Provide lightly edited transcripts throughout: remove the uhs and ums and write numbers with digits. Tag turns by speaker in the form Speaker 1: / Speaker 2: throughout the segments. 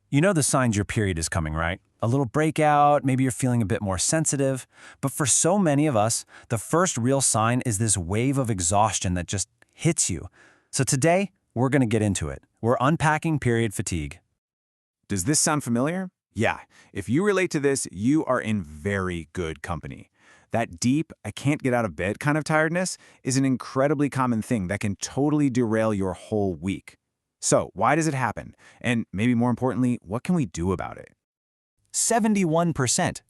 Speaker 1: You know the signs your period is coming, right? A little breakout, maybe you're feeling a bit more sensitive. But for so many of us, the first real sign is this wave of exhaustion that just hits you. So today, we're going to get into it. We're unpacking period fatigue.
Speaker 2: Does this sound familiar? Yeah, if you relate to this, you are in very good company. That deep, I can't get out of bed kind of tiredness is an incredibly common thing that can totally derail your whole week. So, why does it happen? And maybe more importantly, what can we do about it?
Speaker 3: 71%.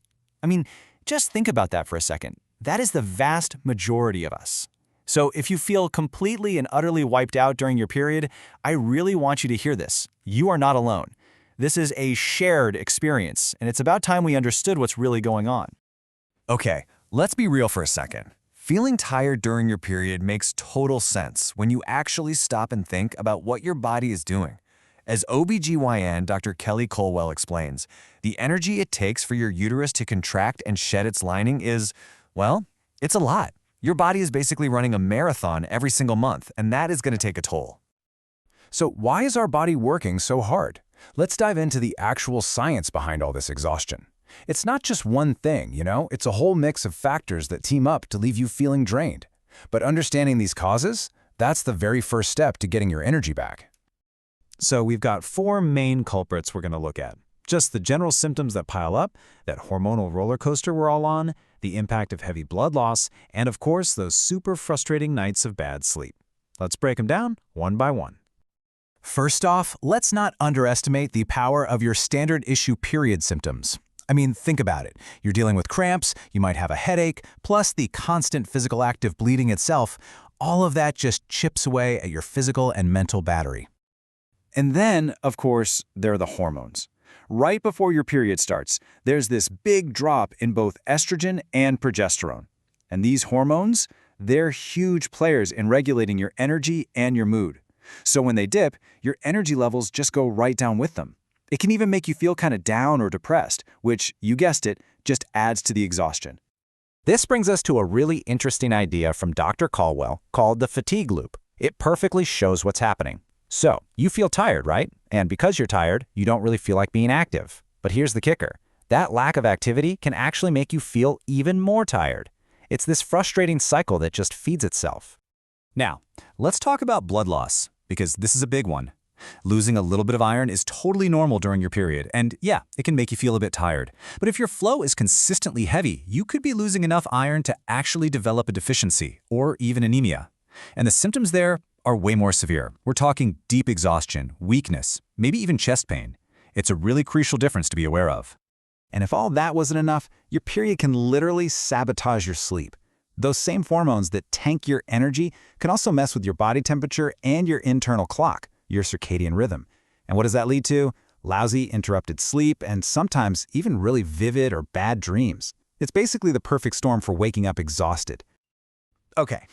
Speaker 3: I mean, just think about that for a second. That is the vast majority of us. So if you feel completely and utterly wiped out during your period, I really want you to hear this. You are not alone. This is a shared experience, and it's about time we understood what's really going on.
Speaker 4: Okay, let's be real for a second. Feeling tired during your period makes total sense when you actually stop and think about what your body is doing. As OB-GYN Dr. Culwell explains, the energy it takes for your uterus to contract and shed its lining is, well, it's a lot. Your body is basically running a marathon every single month, and that is going to take a toll.
Speaker 5: So why is our body working so hard? Let's dive into the actual science behind all this exhaustion. It's not just one thing, it's a whole mix of factors that team up to leave you feeling drained. But understanding these causes, that's the very first step to getting your energy back.
Speaker 3: So we've got 4 main culprits we're going to look at. Just the general symptoms that pile up, that hormonal roller coaster we're all on, the impact of heavy blood loss, and of course those super frustrating nights of bad sleep. Let's break them down one by one.
Speaker 6: First off, let's not underestimate the power of your standard issue period symptoms. I mean, think about it. You're dealing with cramps, you might have a headache, plus the constant physical act of bleeding itself. All of that just chips away at your physical and mental battery.
Speaker 1: And then, of course, there are the hormones. Right before your period starts, there's this big drop in both estrogen and progesterone. And these hormones, they're huge players in regulating your energy and your mood. So when they dip, your energy levels just go right down with them. It can even make you feel kind of down or depressed, which, you guessed it, just adds to the exhaustion.
Speaker 6: This brings us to a really interesting idea from Dr. Culwell called the fatigue loop. It perfectly shows what's happening. So, you feel tired, right? And because you're tired, you don't really feel like being active. But here's the kicker. That lack of activity can actually make you feel even more tired. It's this frustrating cycle that just feeds itself.
Speaker 3: Now, let's talk about blood loss, because this is a big one. Losing a little bit of iron is totally normal during your period, and yeah, it can make you feel a bit tired. But if your flow is consistently heavy, you could be losing enough iron to actually develop a deficiency, or even anemia. And the symptoms there are way more severe. We're talking deep exhaustion, weakness, maybe even chest pain. It's a really crucial difference to be aware of.
Speaker 6: And if all that wasn't enough, your period can literally sabotage your sleep. Those same hormones that tank your energy can also mess with your body temperature and your internal clock, your circadian rhythm. And what does that lead to? Lousy, interrupted sleep, and sometimes even really vivid or bad dreams. It's basically the perfect storm for waking up exhausted. Okay,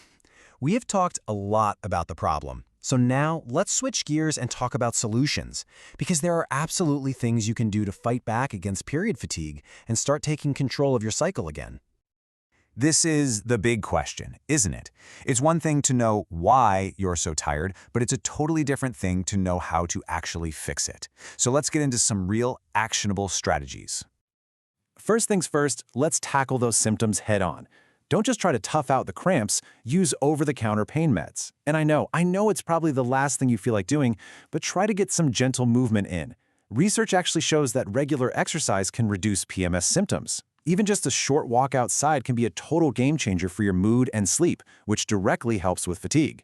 Speaker 6: we have talked a lot about the problem. So now let's switch gears and talk about solutions, because there are absolutely things you can do to fight back against period fatigue and start taking control of your cycle again.
Speaker 4: This is the big question, isn't it? It's one thing to know why you're so tired, but it's a totally different thing to know how to actually fix it. So let's get into some real actionable strategies.
Speaker 1: First things first, let's tackle those symptoms head on. Don't just try to tough out the cramps, use over-the-counter pain meds. And I know it's probably the last thing you feel like doing, but try to get some gentle movement in. Research actually shows that regular exercise can reduce PMS symptoms. Even just a short walk outside can be a total game changer for your mood and sleep, which directly helps with fatigue.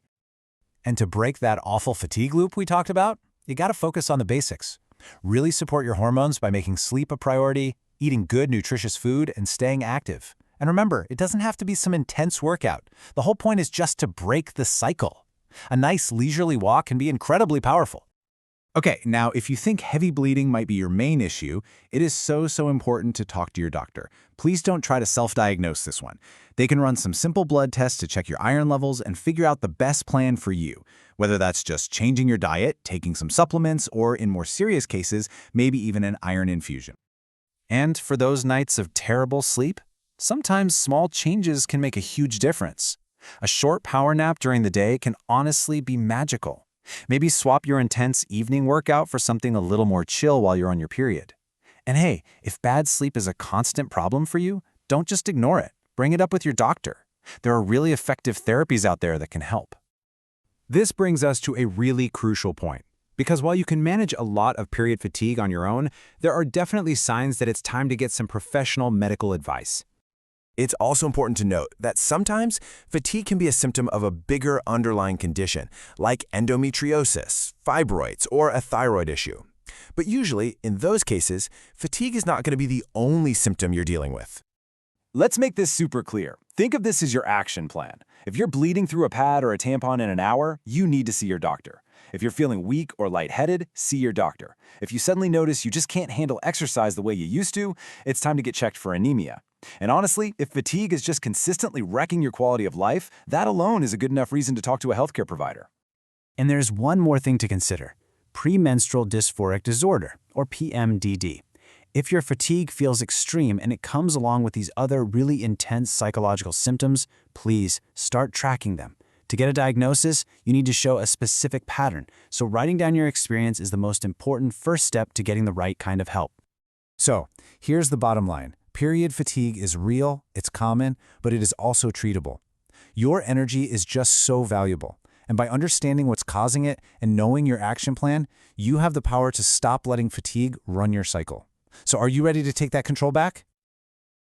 Speaker 6: And to break that awful fatigue loop we talked about, you gotta focus on the basics. Really support your hormones by making sleep a priority, eating good, nutritious food, and staying active. And remember, it doesn't have to be some intense workout. The whole point is just to break the cycle. A nice leisurely walk can be incredibly powerful.
Speaker 5: Okay, now if you think heavy bleeding might be your main issue, it is so important to talk to your doctor. Please don't try to self-diagnose this one. They can run some simple blood tests to check your iron levels and figure out the best plan for you, whether that's just changing your diet, taking some supplements, or in more serious cases, maybe even an iron infusion.
Speaker 1: And for those nights of terrible sleep, sometimes small changes can make a huge difference. A short power nap during the day can honestly be magical.
Speaker 3: Maybe swap your intense evening workout for something a little more chill while you're on your period. And hey, if bad sleep is a constant problem for you, don't just ignore it. Bring it up with your doctor. There are really effective therapies out there that can help.
Speaker 5: This brings us to a really crucial point. Because while you can manage a lot of period fatigue on your own, there are definitely signs that it's time to get some professional medical advice.
Speaker 4: It's also important to note that sometimes fatigue can be a symptom of a bigger underlying condition, like endometriosis, fibroids, or a thyroid issue. But usually, in those cases, fatigue is not going to be the only symptom you're dealing with.
Speaker 1: Let's make this super clear. Think of this as your action plan. If you're bleeding through a pad or a tampon in an hour, you need to see your doctor. If you're feeling weak or lightheaded, see your doctor. If you suddenly notice you just can't handle exercise the way you used to, it's time to get checked for anemia. And honestly, if fatigue is just consistently wrecking your quality of life, that alone is a good enough reason to talk to a healthcare provider.
Speaker 3: And there's one more thing to consider: premenstrual dysphoric disorder, or PMDD. If your fatigue feels extreme and it comes along with these other really intense psychological symptoms, please start tracking them. To get a diagnosis, you need to show a specific pattern, so writing down your experience is the most important first step to getting the right kind of help.
Speaker 5: So, here's the bottom line. Period fatigue is real, it's common, but it is also treatable. Your energy is just so valuable, and by understanding what's causing it and knowing your action plan, you have the power to stop letting fatigue run your cycle. So are you ready to take that control back?